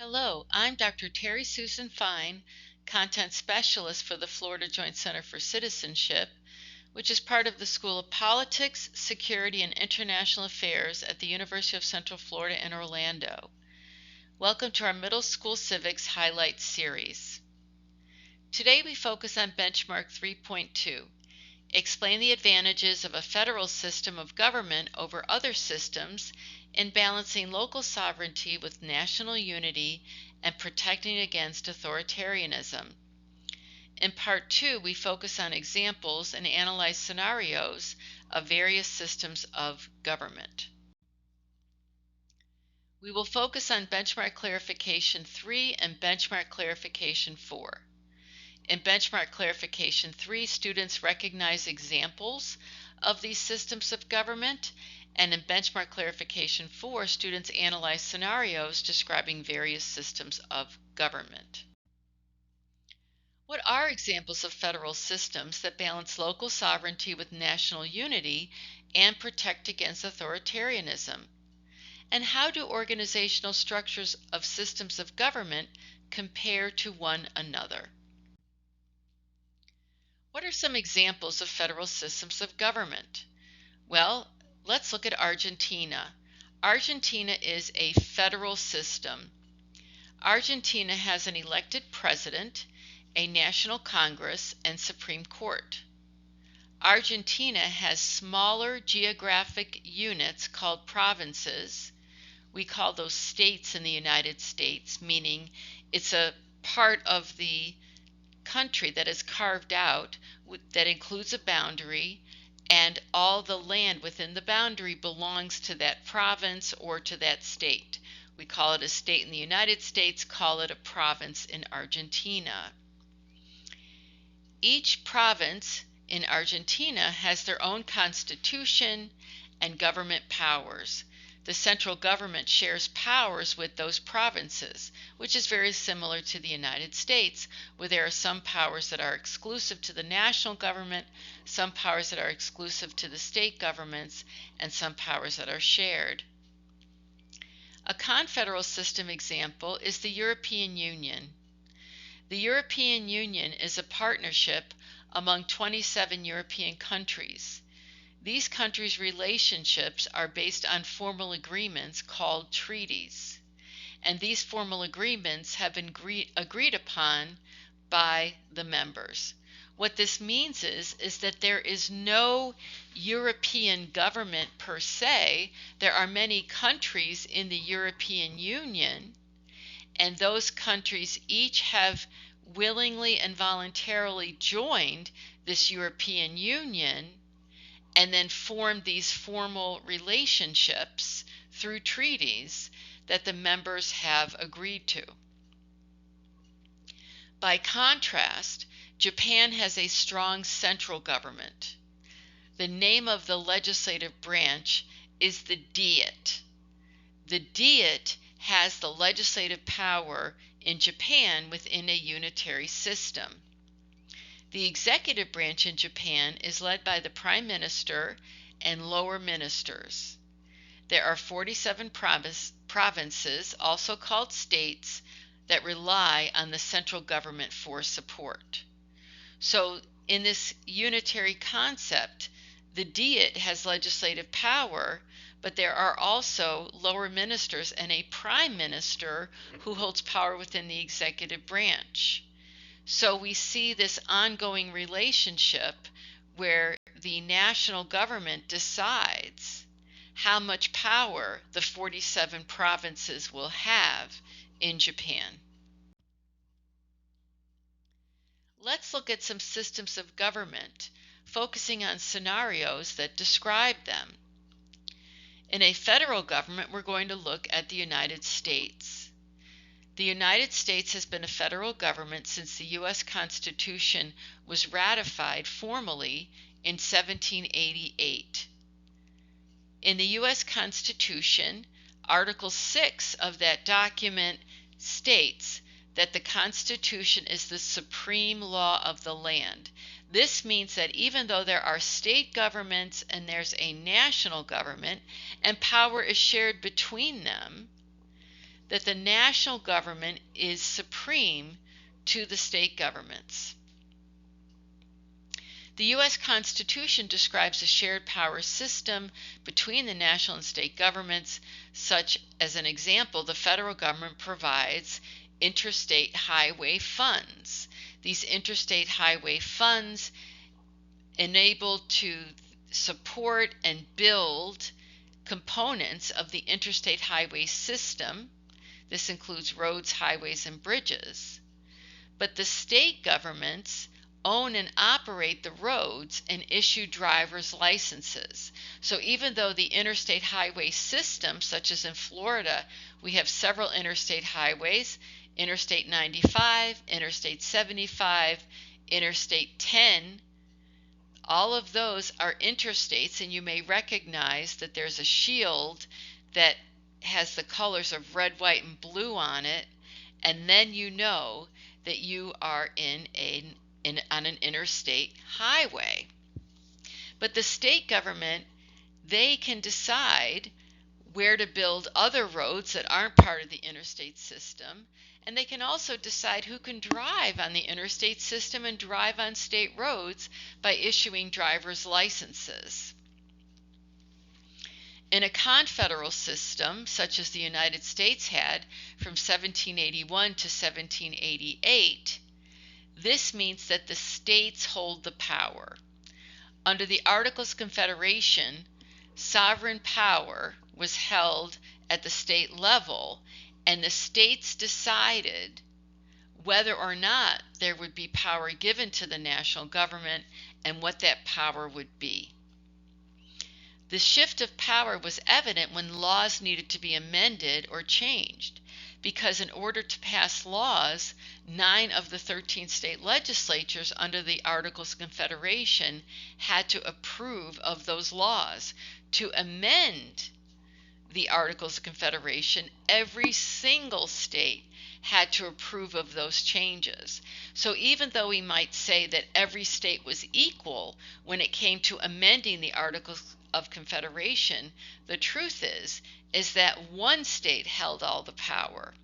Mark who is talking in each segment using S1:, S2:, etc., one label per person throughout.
S1: Hello, I'm Dr. Terry Susan Fine, Content Specialist for the Florida Joint Center for Citizenship, which is part of the School of Politics, Security, and International Affairs at the University of Central Florida in Orlando. Welcome to our Middle School Civics Highlights series. Today we focus on Benchmark 3.2. Explain the advantages of a federal system of government over other systems in balancing local sovereignty with national unity and protecting against authoritarianism. In Part 2, we focus on examples and analyze scenarios of various systems of government. We will focus on Benchmark Clarification 3 and Benchmark Clarification 4. In Benchmark Clarification 3, students recognize examples of these systems of government, and in Benchmark Clarification 4, students analyze scenarios describing various systems of government. What are examples of federal systems that balance local sovereignty with national unity and protect against authoritarianism? And how do organizational structures of systems of government compare to one another? What are some examples of federal systems of government? Well, let's look at Argentina. Argentina is a federal system. Argentina has an elected president, a national Congress, and Supreme Court. Argentina has smaller geographic units called provinces. We call those states in the United States, meaning it's a part of the country that is carved out that includes a boundary, and all the land within the boundary belongs to that province or to that state. We call it a state in the United States, call it a province in Argentina. Each province in Argentina has their own constitution and government powers. The central government shares powers with those provinces, which is very similar to the United States, where there are some powers that are exclusive to the national government, some powers that are exclusive to the state governments, and some powers that are shared. A confederal system example is the European Union. The European Union is a partnership among 27 European countries. These countries' relationships are based on formal agreements called treaties, and these formal agreements have been agreed upon by the members. What this means is that there is no European government per se. There are many countries in the European Union, and those countries each have willingly and voluntarily joined this European Union and then formed these formal relationships through treaties that the members have agreed to. By contrast, Japan has a strong central government. The name of the legislative branch is the Diet. The Diet has the legislative power in Japan within a unitary system. The executive branch in Japan is led by the Prime Minister and lower ministers. There are 47 provinces, also called states, that rely on the central government for support. So in this unitary concept, the Diet has legislative power, but there are also lower ministers and a prime minister who holds power within the executive branch. So we see this ongoing relationship where the national government decides how much power the 47 provinces will have in Japan. Let's look at some systems of government, focusing on scenarios that describe them. In a federal government, we're going to look at the United States. The United States has been a federal government since the U.S. Constitution was ratified formally in 1788. In the U.S. Constitution, Article 6 of that document states that the Constitution is the supreme law of the land. This means that even though there are state governments and there's a national government and power is shared between them, that the national government is supreme to the state governments. The U.S. Constitution describes a shared power system between the national and state governments, such as an example, the federal government provides interstate highway funds. These interstate highway funds enable to support and build components of the interstate highway system. This includes roads, highways, and bridges. But the state governments own and operate the roads and issue driver's licenses. So even though the interstate highway system, such as in Florida, we have several interstate highways, Interstate 95, Interstate 75, Interstate 10, all of those are interstates, and you may recognize that there's a shield that has the colors of red, white, and blue on it, and then you know that you are on an interstate highway. But the state government, they can decide where to build other roads that aren't part of the interstate system, and they can also decide who can drive on the interstate system and drive on state roads by issuing driver's licenses. In a confederal system, such as the United States had from 1781 to 1788, this means that the states hold the power. Under the Articles of Confederation, sovereign power was held at the state level, and the states decided whether or not there would be power given to the national government and what that power would be. The shift of power was evident when laws needed to be amended or changed, because in order to pass laws, 9 of the 13 state legislatures under the Articles of Confederation had to approve of those laws. To amend the Articles of Confederation, every single state had to approve of those changes. So even though we might say that every state was equal when it came to amending the Articles of Confederation, the truth is that one state held all the power,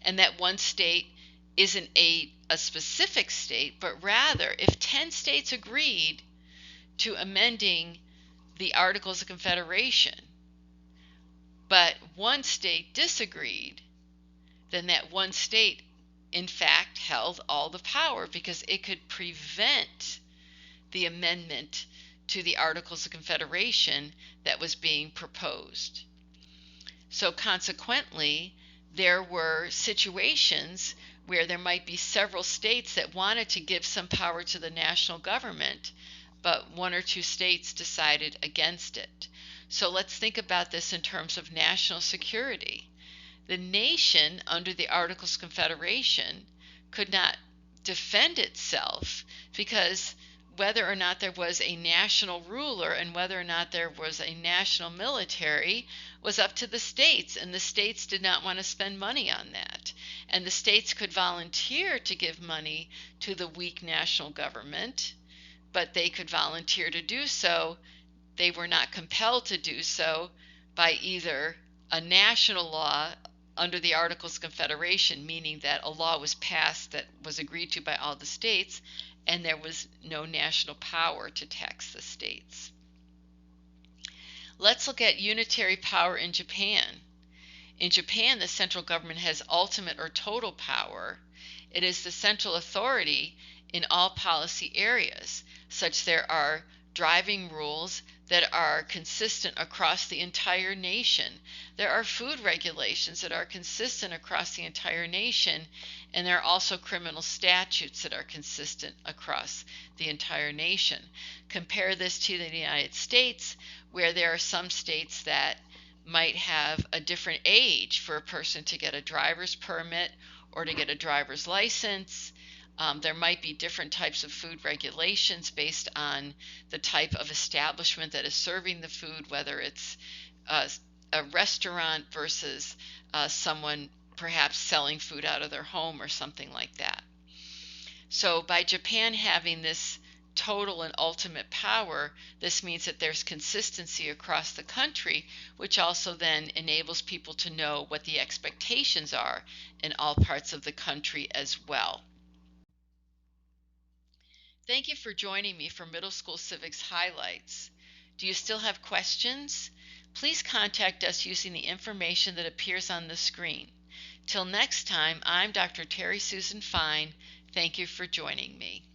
S1: and that one state isn't a specific state, but rather if 10 states agreed to amending the Articles of Confederation, but one state disagreed, then that one state in fact held all the power because it could prevent the amendment to the Articles of Confederation that was being proposed. So consequently, there were situations where there might be several states that wanted to give some power to the national government, but 1 or 2 states decided against it. So let's think about this in terms of national security. The nation, under the Articles of Confederation, could not defend itself because whether or not there was a national ruler and whether or not there was a national military was up to the states, and the states did not want to spend money on that. And the states could volunteer to give money to the weak national government, but they could volunteer to do so. They were not compelled to do so by either a national law under the Articles of Confederation, meaning that a law was passed that was agreed to by all the states, and there was no national power to tax the states. Let's look at unitary power in Japan. In Japan, the central government has ultimate or total power. It is the central authority in all policy areas, such there are driving rules that are consistent across the entire nation. There are food regulations that are consistent across the entire nation, and there are also criminal statutes that are consistent across the entire nation. Compare this to the United States, where there are some states that might have a different age for a person to get a driver's permit or to get a driver's license. There might be different types of food regulations based on the type of establishment that is serving the food, whether it's a restaurant versus someone perhaps selling food out of their home or something like that. So by Japan having this total and ultimate power, this means that there's consistency across the country, which also then enables people to know what the expectations are in all parts of the country as well. Thank you for joining me for Middle School Civics Highlights. Do you still have questions? Please contact us using the information that appears on the screen. Till next time, I'm Dr. Terry Susan Fine. Thank you for joining me.